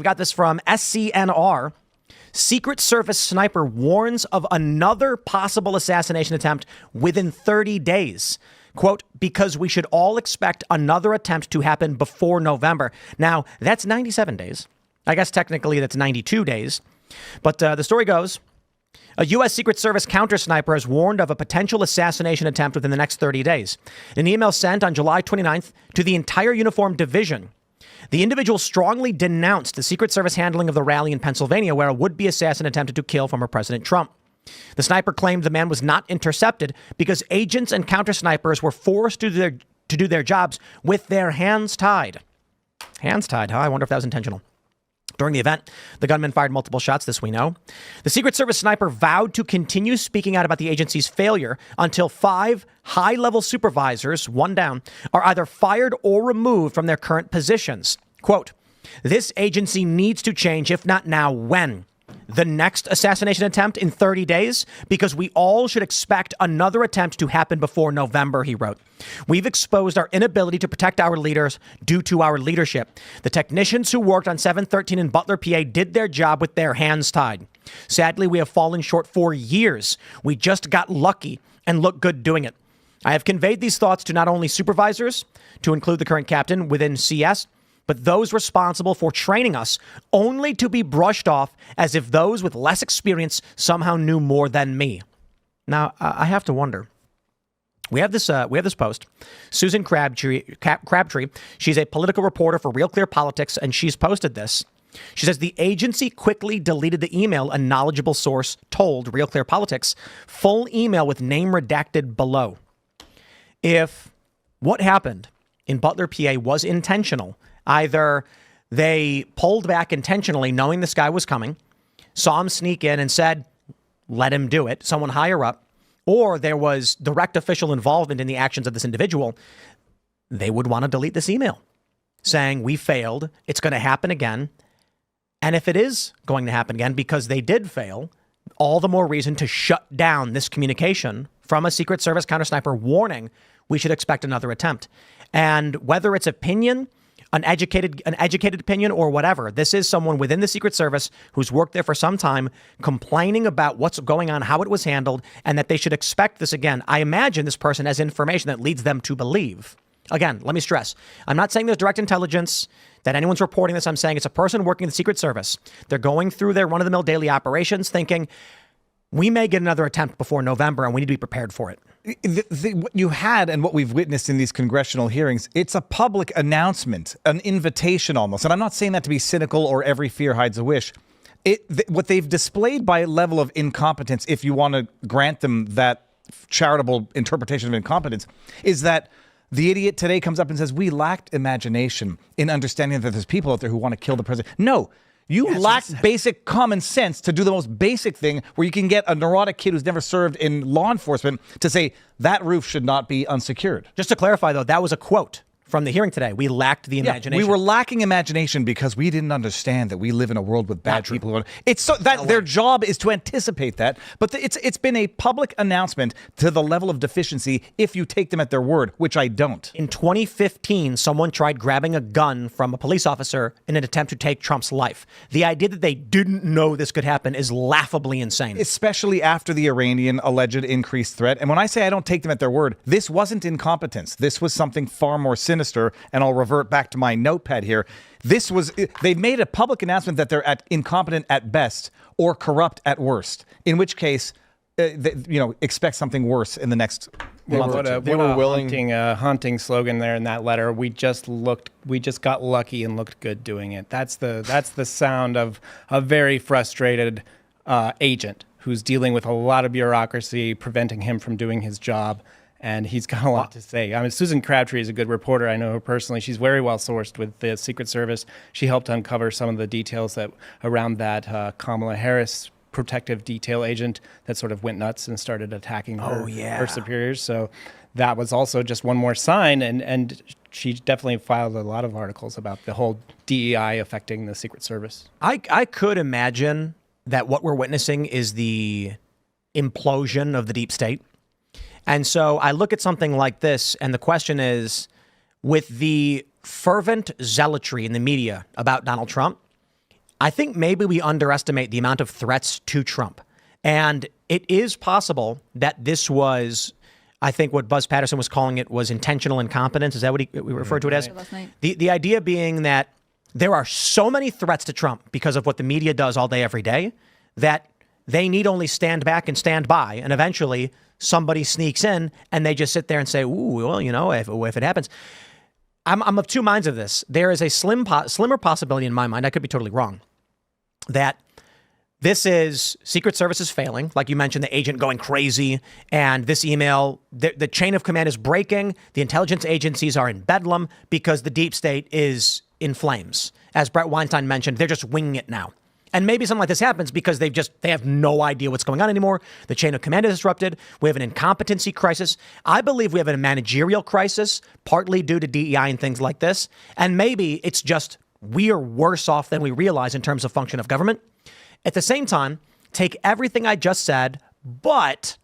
got this from SCNR. Secret Service sniper warns of another possible assassination attempt within 30 days. Quote, because we should all expect another attempt to happen before November. Now, that's 97 days. I guess technically that's 92 days. But the story goes, a U.S. Secret Service counter sniper has warned of a potential assassination attempt within the next 30 days. In an email sent on July 29th to the entire uniformed division, the individual strongly denounced the Secret Service handling of the rally in Pennsylvania where a would-be assassin attempted to kill former President Trump. The sniper claimed the man was not intercepted because agents and counter snipers were forced to do their jobs with their hands tied. Hands tied, huh? I wonder if that was intentional. During the event, the gunman fired multiple shots, this we know. The Secret Service sniper vowed to continue speaking out about the agency's failure until 5 high-level supervisors, one down, are either fired or removed from their current positions. Quote, this agency needs to change, if not now, when? The next assassination attempt in 30 days? Because we all should expect another attempt to happen before November, he wrote. We've exposed our inability to protect our leaders due to our leadership. The technicians who worked on 713 in Butler, PA did their job with their hands tied. Sadly, we have fallen short for years. We just got lucky and look good doing it. I have conveyed these thoughts to not only supervisors, to include the current captain within CS, but those responsible for training us, only to be brushed off as if those with less experience somehow knew more than me. Now, I have to wonder. We have this post. Susan Crabtree, she's a political reporter for Real Clear Politics, and she's posted this. She says the agency quickly deleted the email a knowledgeable source told Real Clear Politics. Full email with name redacted below. If what happened in Butler, PA was intentional, either they pulled back intentionally knowing this guy was coming, saw him sneak in and said, let him do it, someone higher up, or there was direct official involvement in the actions of this individual, they would want to delete this email saying we failed. It's going to happen again. And if it is going to happen again because they did fail, all the more reason to shut down this communication from a Secret Service counter sniper warning we should expect another attempt. And whether it's opinion, an educated opinion or whatever, this is someone within the Secret Service who's worked there for some time complaining about what's going on, how it was handled, and that they should expect this again. I imagine this person has information that leads them to believe. Again, let me stress, I'm not saying there's direct intelligence, that anyone's reporting this. I'm saying it's a person working in the Secret Service. They're going through their run-of-the-mill daily operations thinking, we may get another attempt before November and we need to be prepared for it. What you had and what we've witnessed in these congressional hearings, it's a public announcement, an invitation almost. And I'm not saying that to be cynical or every fear hides a wish. What they've displayed by level of incompetence, if you want to grant them that charitable interpretation of incompetence, is that the idiot today comes up and says, we lacked imagination in understanding that there's people out there who want to kill the president. No. You lack basic common sense to do the most basic thing where you can get a neurotic kid who's never served in law enforcement to say that roof should not be unsecured. Just to clarify, though, that was a quote from the hearing today. We lacked the imagination. We were lacking imagination because we didn't understand that we live in a world with bad people. It's so that their job is to anticipate that. But it's been a public announcement to the level of deficiency if you take them at their word, which I don't. In 2015, someone tried grabbing a gun from a police officer in an attempt to take Trump's life. The idea that they didn't know this could happen is laughably insane. Especially after the Iranian alleged increased threat. And when I say I don't take them at their word, this wasn't incompetence. This was something far more sinister. And I'll revert back to my notepad here. They've made a public announcement that they're incompetent at best or corrupt at worst, in which case, expect something worse in the next month or two. They were willing. Haunting slogan there in that letter. We just got lucky and looked good doing it. That's the sound of a very frustrated agent who's dealing with a lot of bureaucracy, preventing him from doing his job. And he's got a lot to say. I mean, Susan Crabtree is a good reporter. I know her personally. She's very well sourced with the Secret Service. She helped uncover some of the details around that Kamala Harris protective detail agent that sort of went nuts and started attacking her superiors. So that was also just one more sign. And she definitely filed a lot of articles about the whole DEI affecting the Secret Service. I could imagine that what we're witnessing is the implosion of the deep state. And so I look at something like this, and the question is, with the fervent zealotry in the media about Donald Trump, I think maybe we underestimate the amount of threats to Trump. And it is possible that this was, I think what Buzz Patterson was calling it was intentional incompetence. Is that what we referred to it as? Last night. The idea being that there are so many threats to Trump because of what the media does all day, every day, that they need only stand back and stand by. And eventually somebody sneaks in and they just sit there and say, ooh, well, you know, if it happens. I'm of two minds of this. There is a slimmer possibility in my mind, I could be totally wrong, that this is Secret Service is failing. Like you mentioned, the agent going crazy, and this email, the chain of command is breaking. The intelligence agencies are in bedlam because the deep state is in flames. As Brett Weinstein mentioned, they're just winging it now. And maybe something like this happens because they have no idea what's going on anymore. The chain of command is disrupted. We have an incompetency crisis. I believe we have a managerial crisis, partly due to DEI and things like this. And maybe it's just we are worse off than we realize in terms of function of government. At the same time, take everything I just said, but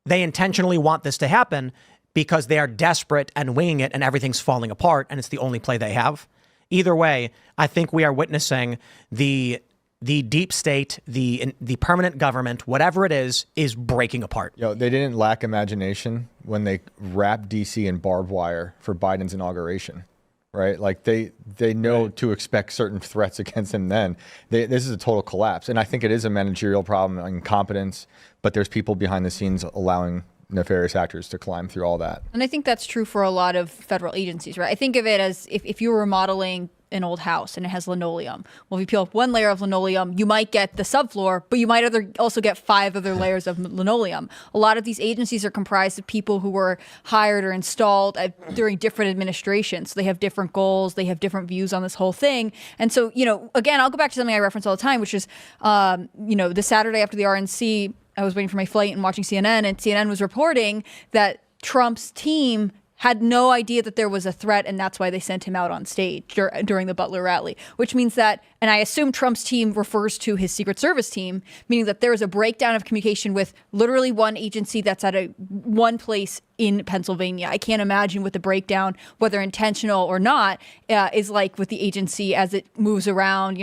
they intentionally want this to happen because they are desperate and winging it and everything's falling apart and it's the only play they have. Either way, I think we are witnessing the deep state, the permanent government, whatever it is breaking apart. They didn't lack imagination when they wrapped DC in barbed wire for Biden's inauguration, right? Like they know to expect certain threats against him then. This is a total collapse. And I think it is a managerial problem, incompetence, but there's people behind the scenes allowing nefarious actors to climb through all that. And I think that's true for a lot of federal agencies, right? I think of it as if you were remodeling an old house and it has linoleum. Well, if you peel up one layer of linoleum, you might get the subfloor, but you might also get 5 other layers of linoleum. A lot of these agencies are comprised of people who were hired or installed during different administrations. So they have different goals. They have different views on this whole thing. And so, again, I'll go back to something I reference all the time, which is, the Saturday after the RNC, I was waiting for my flight and watching CNN, and CNN was reporting that Trump's team had no idea that there was a threat, and that's why they sent him out on stage during the Butler rally, which means that, and I assume Trump's team refers to his Secret Service team, meaning that there is a breakdown of communication with literally one agency that's at one place in Pennsylvania. I can't imagine what the breakdown, whether intentional or not, is like with the agency as it moves around,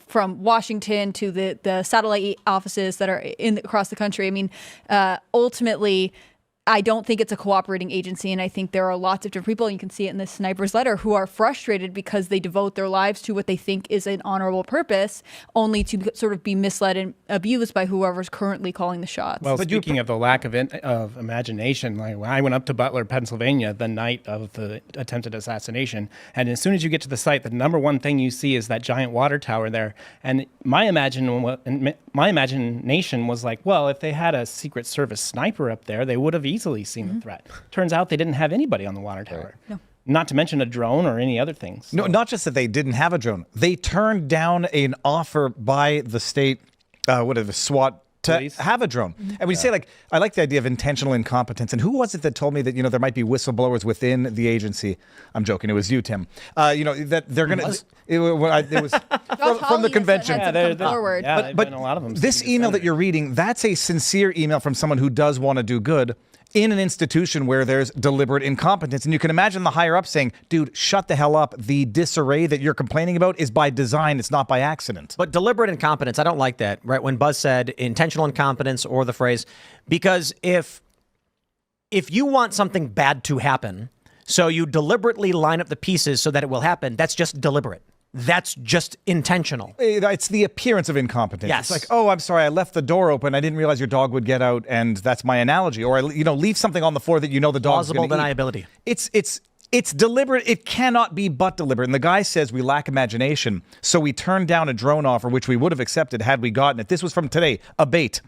from Washington to the satellite offices that are across the country. I mean, ultimately, I don't think it's a cooperating agency, and I think there are lots of different people, and you can see it in this sniper's letter, who are frustrated because they devote their lives to what they think is an honorable purpose, only to sort of be misled and abused by whoever's currently calling the shots. Well, speaking of the lack of imagination, like when I went up to Butler, Pennsylvania, the night of the attempted assassination, and as soon as you get to the site, the number one thing you see is that giant water tower there. And my imagination was like, well, if they had a Secret Service sniper up there, they would have easily seen the threat. Turns out they didn't have anybody on the water tower. No. Not to mention a drone or any other things. So. No, not just that they didn't have a drone. They turned down an offer by the state, SWAT, to Police. have a drone. And we say, I like the idea of intentional incompetence. And who was it that told me that, there might be whistleblowers within the agency? I'm joking. It was you, Tim. That they're going to... It was from the convention. Forward. But But a lot of them. this email that you're reading, that's a sincere email from someone who does want to do good in an institution where there's deliberate incompetence. And you can imagine the higher up saying, dude, shut the hell up. The disarray that you're complaining about is by design. It's not by accident. But deliberate incompetence, I don't like that, right? When Buzz said intentional incompetence or the phrase, because if you want something bad to happen, so you deliberately line up the pieces so that it will happen, that's just deliberate. That's just intentional. It's the appearance of incompetence. Yes. It's like, oh, I'm sorry, I left the door open. I didn't realize your dog would get out, and that's my analogy. Or, leave something on the floor that the dog's Plausible going to eat. deniability. It's deliberate. It cannot be but deliberate. And the guy says we lack imagination, so we turned down a drone offer, which we would have accepted had we gotten it. This was from today, a bait.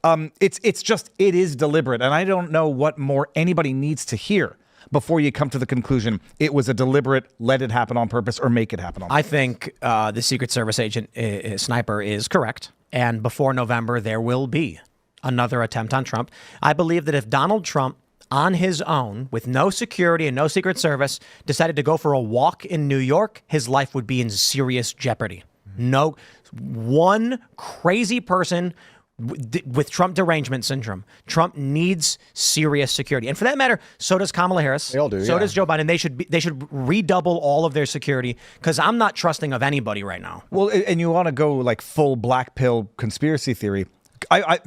It is deliberate, and I don't know what more anybody needs to hear before you come to the conclusion it was a deliberate, let it happen on purpose or make it happen on purpose. I think the Secret Service agent sniper is correct. And before November, there will be another attempt on Trump. I believe that if Donald Trump, on his own, with no security and no Secret Service, decided to go for a walk in New York, his life would be in serious jeopardy. No, one crazy person with Trump derangement syndrome. Trump needs serious security, and for that matter, so does Kamala Harris. They all do. So yeah. does Joe Biden. They should redouble all of their security because I'm not trusting of anybody right now. Well, and you want to go like full black pill conspiracy theory.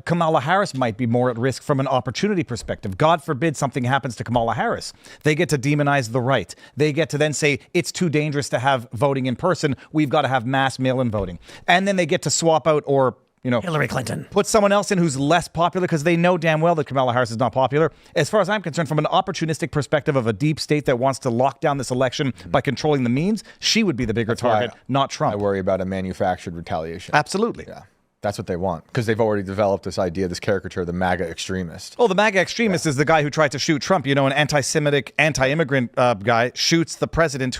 Kamala Harris might be more at risk from an opportunity perspective. God forbid something happens to Kamala Harris. They get to demonize the right. They get to then say it's too dangerous to have voting in person. We've got to have mass mail-in voting. And then they get to swap out or, Hillary Clinton. put someone else in who's less popular because they know damn well that Kamala Harris is not popular. As far as I'm concerned, from an opportunistic perspective of a deep state that wants to lock down this election by controlling the means, she would be the bigger target, not Trump. I worry about a manufactured retaliation. Absolutely. Yeah. That's what they want because they've already developed this idea, this caricature of the MAGA extremist. Oh, the MAGA extremist is the guy who tried to shoot Trump. An anti-Semitic, anti-immigrant guy shoots the president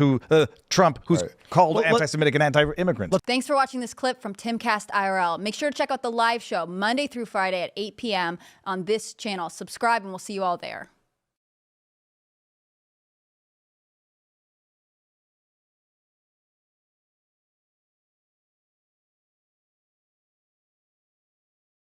Trump, who's called anti-Semitic and anti-immigrant. Thanks for watching this clip from Timcast IRL. Make sure to check out the live show Monday through Friday at 8 p.m. on this channel. Subscribe and we'll see you all there.